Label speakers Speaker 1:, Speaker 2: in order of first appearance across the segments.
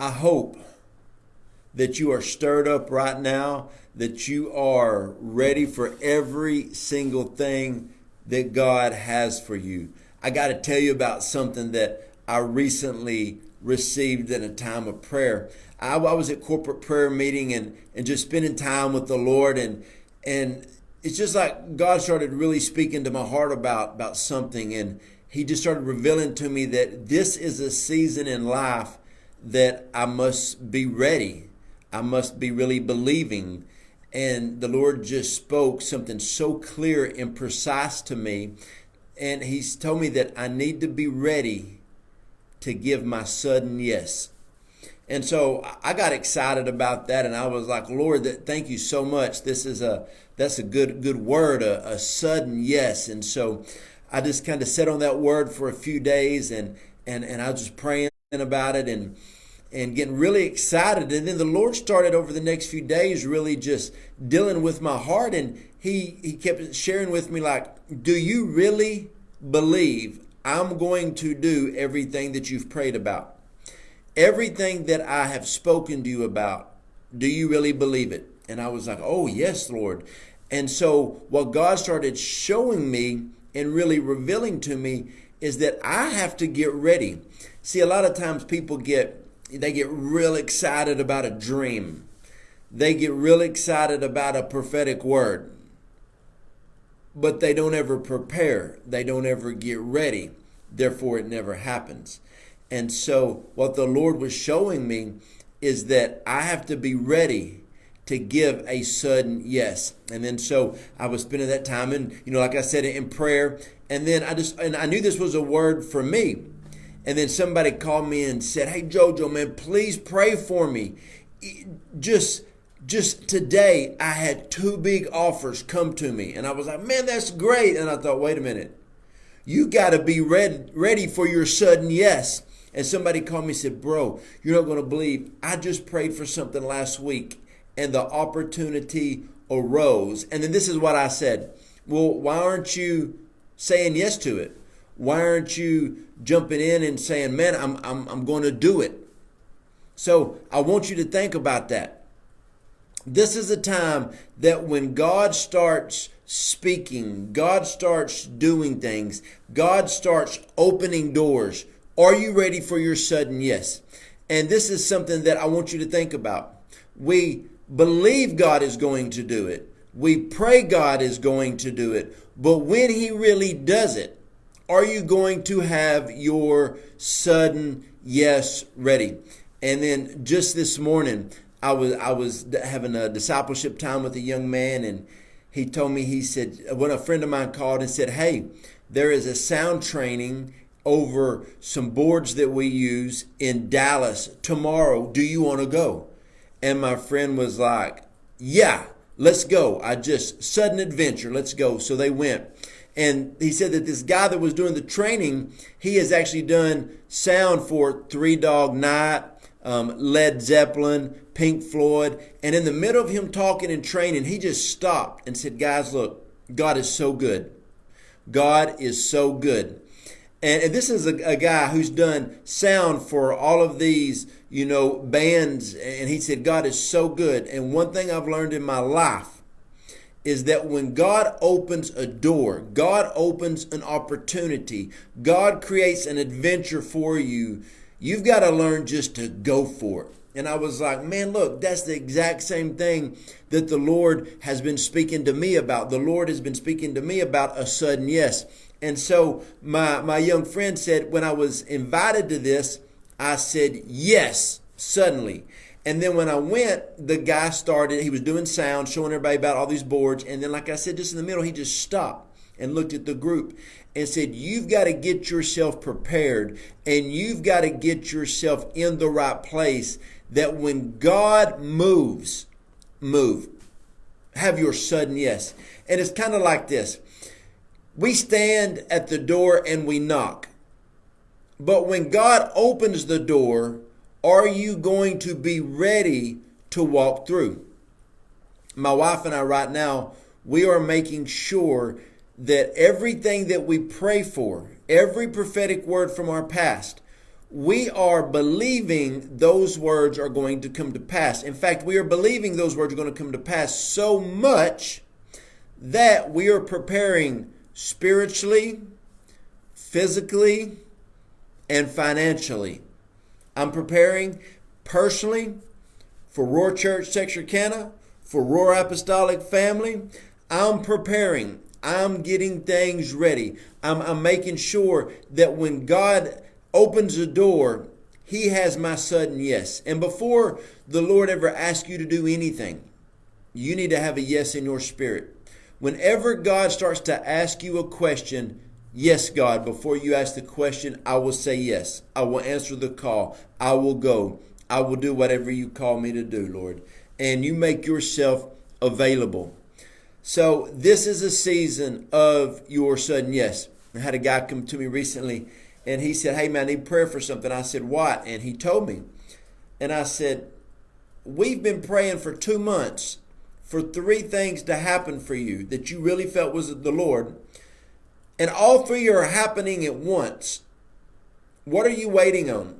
Speaker 1: I hope that you are stirred up right now, that you are ready for every single thing that God has for you. I got to tell you about something that I recently received in a time of prayer. I was at corporate prayer meeting and just spending time with the Lord, and it's just like God started really speaking to my heart about something, and he just started revealing to me that this is a season in life that I must be ready. I must be really believing. And the Lord just spoke something so clear and precise to me. And he's told me that I need to be ready to give my sudden yes. And so I got excited about that, and I was like, Lord, thank you so much. That's a good word, a sudden yes. And so I just kind of sat on that word for a few days, and I was just praying about it and getting really excited. And then the Lord started over the next few days really just dealing with my heart, and he kept sharing with me, like, do you really believe I'm going to do everything that you've prayed about? Everything that I have spoken to you about, do you really believe it? And I was like, oh, yes, Lord. And so what God started showing me and really revealing to me is that I have to get ready. See, a lot of times people get real excited about a dream. They get real excited about a prophetic word. But they don't ever prepare. They don't ever get ready. Therefore, it never happens. And so what the Lord was showing me is that I have to be ready to give a sudden yes. And then so I was spending that time in, like I said, in prayer. And then I knew this was a word for me. And then somebody called me and said, hey, Jojo, man, please pray for me. Just today, I had 2 big offers come to me. And I was like, man, that's great. And I thought, wait a minute. You got to be ready for your sudden yes. And somebody called me and said, bro, you're not going to believe. I just prayed for something last week, and the opportunity arose. And then this is what I said. Well, why aren't you saying yes to it? Why aren't you jumping in and saying, man, I'm going to do it? So I want you to think about that. This is a time that when God starts speaking, God starts doing things, God starts opening doors. Are you ready for your sudden yes? And this is something that I want you to think about. We believe God is going to do it. We pray God is going to do it. But when he really does it, are you going to have your sudden yes ready? And then just this morning, I was having a discipleship time with a young man, and he told me, he said, when a friend of mine called and said, hey, there is a sound training over some boards that we use in Dallas tomorrow. Do you want to go? And my friend was like, yeah, let's go. Sudden adventure, let's go. So they went. And he said that this guy that was doing the training, he has actually done sound for Three Dog Night, Led Zeppelin, Pink Floyd. And in the middle of him talking and training, he just stopped and said, guys, look, God is so good. God is so good. And this is a guy who's done sound for all of these, bands. And he said, God is so good. And one thing I've learned in my life is that when God opens a door, God opens an opportunity, God creates an adventure for you, you've got to learn just to go for it. And I was like, man, look, that's the exact same thing that the Lord has been speaking to me about. The Lord has been speaking to me about a sudden yes. And so my young friend said, when I was invited to this, I said yes, suddenly. And then when I went, the guy started, he was doing sound, showing everybody about all these boards. And then, like I said, just in the middle, he just stopped and looked at the group and said, you've got to get yourself prepared, and you've got to get yourself in the right place, that when God moves, move. Have your sudden yes. And it's kind of like this. We stand at the door and we knock. But when God opens the door, are you going to be ready to walk through? My wife and I right now, we are making sure that everything that we pray for, every prophetic word from our past, we are believing those words are going to come to pass. In fact, we are believing those words are going to come to pass so much that we are preparing spiritually, physically, and financially. I'm preparing personally for Roar Church Texarkana, for Roar Apostolic Family. I'm preparing. I'm getting things ready. I'm making sure that when God opens the door, He has my sudden yes. And before the Lord ever asks you to do anything, you need to have a yes in your spirit. Whenever God starts to ask you a question, yes, God, before you ask the question, I will say yes. I will answer the call. I will go. I will do whatever you call me to do, Lord. And you make yourself available. So this is a season of your sudden yes. I had a guy come to me recently and he said, hey man, I need prayer for something. I said, what? And he told me. And I said, we've been praying for 2 months for 3 things to happen for you that you really felt was the Lord. And all 3 are happening at once. What are you waiting on?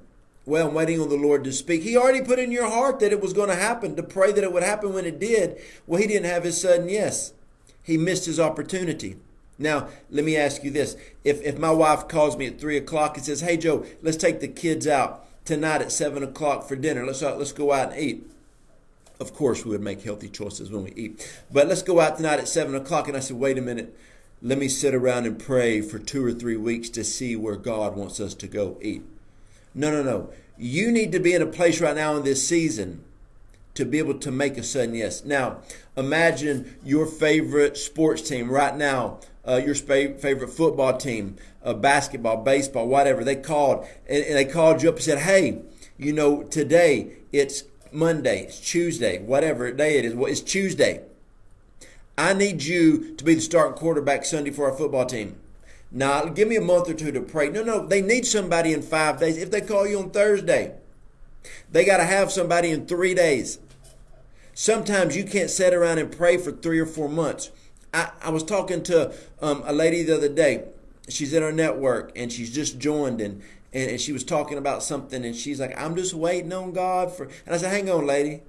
Speaker 1: Well, I'm waiting on the Lord to speak. He already put in your heart that it was going to happen, to pray that it would happen when it did. Well, he didn't have his sudden yes. He missed his opportunity. Now, let me ask you this. If my wife calls me at 3 o'clock and says, hey, Joe, let's take the kids out tonight at 7 o'clock for dinner. Let's go out and eat. Of course, we would make healthy choices when we eat. But let's go out tonight at 7 o'clock. And I said, wait a minute. Let me sit around and pray for 2 or 3 weeks to see where God wants us to go eat. No. You need to be in a place right now in this season to be able to make a sudden yes. Now, imagine your favorite sports team right now, your favorite football team, basketball, baseball, whatever. They called and they called you up and said, hey, today it's Monday, it's Tuesday, whatever day it is. Well, it's Tuesday. I need you to be the starting quarterback Sunday for our football team. Now, give me a month or 2 to pray. No, they need somebody in 5 days. If they call you on Thursday, they got to have somebody in 3 days. Sometimes you can't sit around and pray for 3 or 4 months. I was talking to a lady the other day. She's in our network, and she's just joined, and she was talking about something, and she's like, I'm just waiting on God for... And I said, hang on, lady.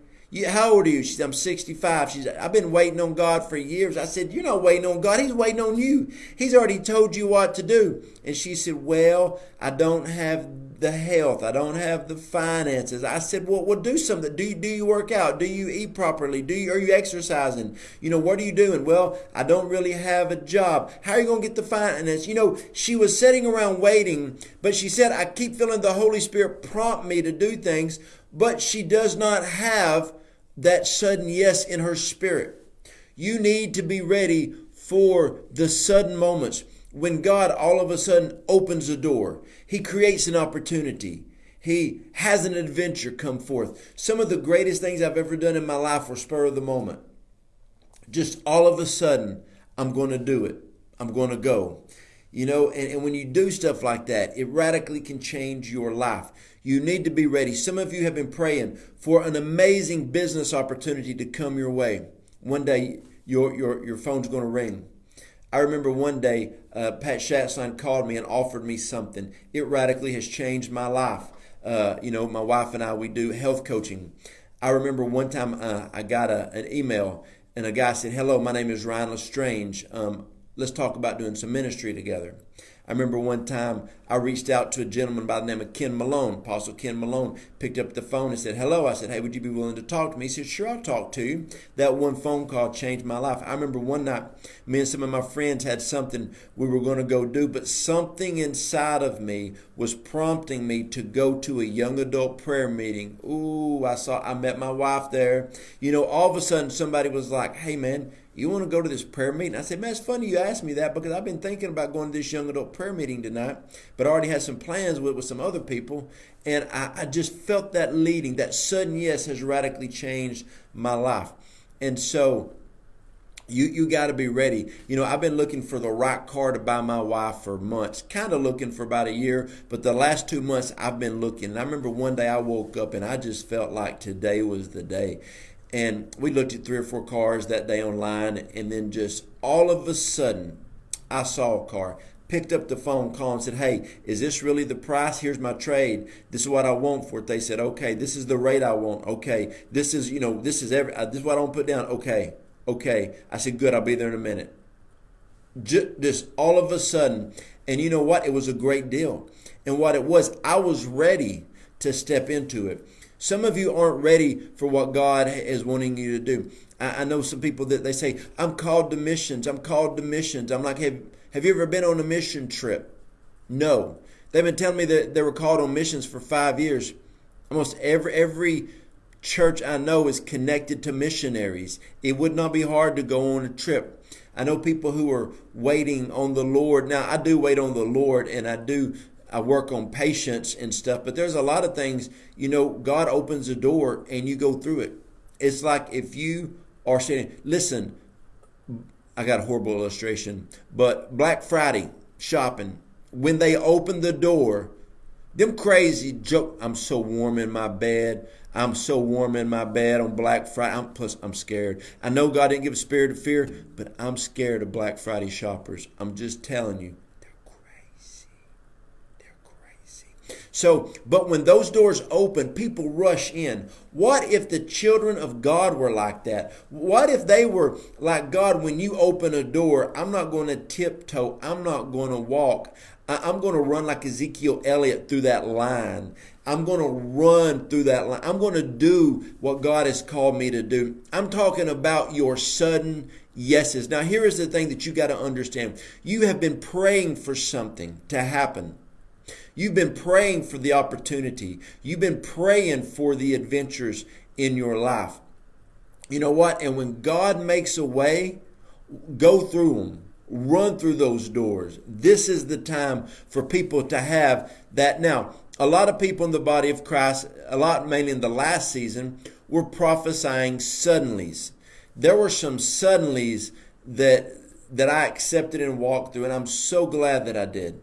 Speaker 1: How old are you? She said, I'm 65. She said, I've been waiting on God for years. I said, you're not waiting on God. He's waiting on you. He's already told you what to do. And she said, well, I don't have the health. I don't have the finances. I said, well, do something. Do you work out? Do you eat properly? Are you exercising? What are you doing? Well, I don't really have a job. How are you going to get the finance? She was sitting around waiting, but she said, I keep feeling the Holy Spirit prompt me to do things, but she does not have that sudden yes in her spirit. You need to be ready for the sudden moments when God all of a sudden opens a door. He creates an opportunity. He has an adventure come forth. Some of the greatest things I've ever done in my life were spur of the moment. Just all of a sudden, I'm going to do it. I'm going to go. And when you do stuff like that, it radically can change your life. You need to be ready. Some of you have been praying for an amazing business opportunity to come your way. One day, your phone's going to ring. I remember one day, Pat Shatsline called me and offered me something. It radically has changed my life. My wife and I, we do health coaching. I remember one time I got an email and a guy said, hello, my name is Ryan Lestrange. Let's talk about doing some ministry together. I remember one time I reached out to a gentleman by the name of Ken Malone. Apostle Ken Malone picked up the phone and said, hello. I said, hey, would you be willing to talk to me? He said, sure, I'll talk to you. That one phone call changed my life. I remember one night, me and some of my friends had something we were going to go do, but something inside of me was prompting me to go to a young adult prayer meeting. I met my wife there. All of a sudden somebody was like, hey man, you want to go to this prayer meeting? I said, man, it's funny you asked me that because I've been thinking about going to this young adult prayer meeting tonight, but I already had some plans with some other people. And I just felt that leading, that sudden yes has radically changed my life. And so you got to be ready. I've been looking for the right car to buy my wife for months, kind of looking for about a year, but the last 2 months I've been looking. And I remember one day I woke up and I just felt like today was the day. And we looked at 3 or 4 cars that day online, and then just all of a sudden, I saw a car. picked up the phone call and said, hey, is this really the price? Here's my trade. This is what I want for it. They said, okay, this is the rate I want. Okay, this is, this is what I want to put down. Okay, okay. I said, good, I'll be there in a minute. Just all of a sudden, and you know what? It was a great deal. And what it was, I was ready to step into it. Some of you aren't ready for what God is wanting you to do. I know some people that they say, I'm called to missions. I'm called to missions. I'm like, have you ever been on a mission trip? No. They've been telling me that they were called on missions for 5 years. Almost every church I know is connected to missionaries. It would not be hard to go on a trip. I know people who are waiting on the Lord. Now, I do wait on the Lord, and I work on patience and stuff, but there's a lot of things, God opens a door and you go through it. It's like if you are saying, listen, I got a horrible illustration, but Black Friday shopping, when they open the door, them crazy joke, I'm so warm in my bed. I'm so warm in my bed on Black Friday. Plus, I'm scared. I know God didn't give a spirit of fear, but I'm scared of Black Friday shoppers. I'm just telling you. So, but when those doors open, people rush in. What if the children of God were like that? What if they were like, God, when you open a door, I'm not going to tiptoe. I'm not going to walk. I'm going to run like Ezekiel Elliott through that line. I'm going to run through that line. I'm going to do what God has called me to do. I'm talking about your sudden yeses. Now, here is the thing that you got to understand. You have been praying for something to happen. You've been praying for the opportunity. You've been praying for the adventures in your life. You know what? And when God makes a way, go through them. Run through those doors. This is the time for people to have that. Now, a lot of people in the body of Christ, mainly in the last season, were prophesying suddenlies. There were some suddenlies that I accepted and walked through, and I'm so glad that I did.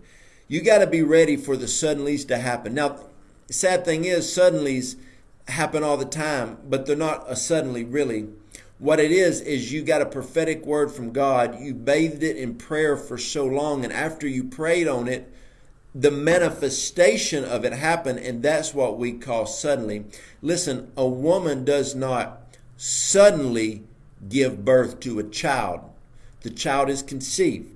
Speaker 1: You got to be ready for the suddenlies to happen. Now, the sad thing is, suddenlies happen all the time, but they're not a suddenly really. What it is you got a prophetic word from God. You bathed it in prayer for so long, and after you prayed on it, the manifestation of it happened, and that's what we call suddenly. Listen, a woman does not suddenly give birth to a child. The child is conceived.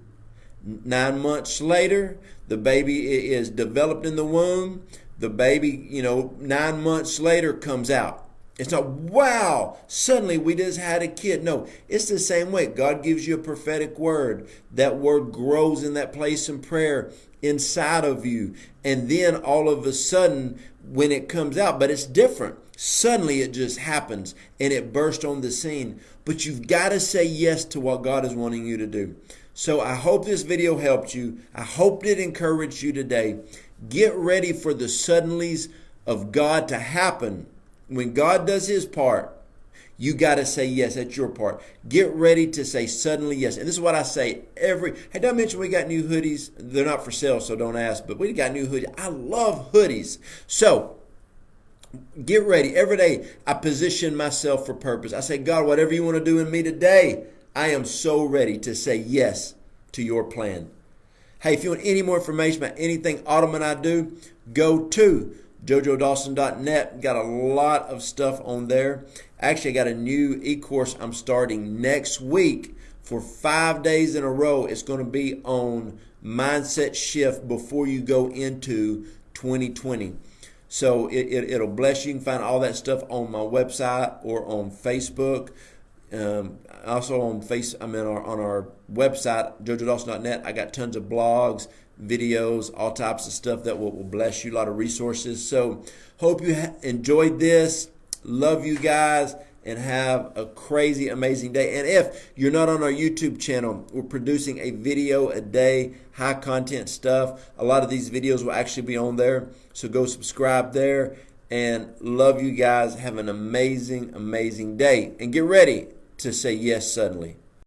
Speaker 1: 9 months later, the baby is developed in the womb. The baby, 9 months later comes out. It's not, wow, suddenly we just had a kid. No, it's the same way. God gives you a prophetic word. That word grows in that place in prayer inside of you. And then all of a sudden, when it comes out, but it's different. Suddenly it just happens and it bursts on the scene. But you've got to say yes to what God is wanting you to do. So I hope this video helped you. I hope it encouraged you today. Get ready for the suddenlies of God to happen. When God does his part, you got to say yes. That's your part. Get ready to say suddenly yes. And this is what I say hey, did I mention we got new hoodies? They're not for sale, so don't ask, but we got new hoodies. I love hoodies. So get ready. Every day I position myself for purpose. I say, God, whatever you want to do in me today, I am so ready to say yes to your plan. Hey, if you want any more information about anything Autumn and I do, go to JoJoDawson.net. Got a lot of stuff on there. Actually, I got a new e-course I'm starting next week for 5 days in a row. It's going to be on mindset shift before you go into 2020. So it'll bless you. You can find all that stuff on my website or on Facebook. Also on our website, JoJoDawson.net. I got tons of blogs, videos, all types of stuff that will bless you, a lot of resources. So hope you enjoyed this. Love you guys and have a crazy, amazing day. And if you're not on our YouTube channel, we're producing a video a day, high content stuff. A lot of these videos will actually be on there. So go subscribe there, and love you guys. Have an amazing, amazing day, and get ready to say yes suddenly.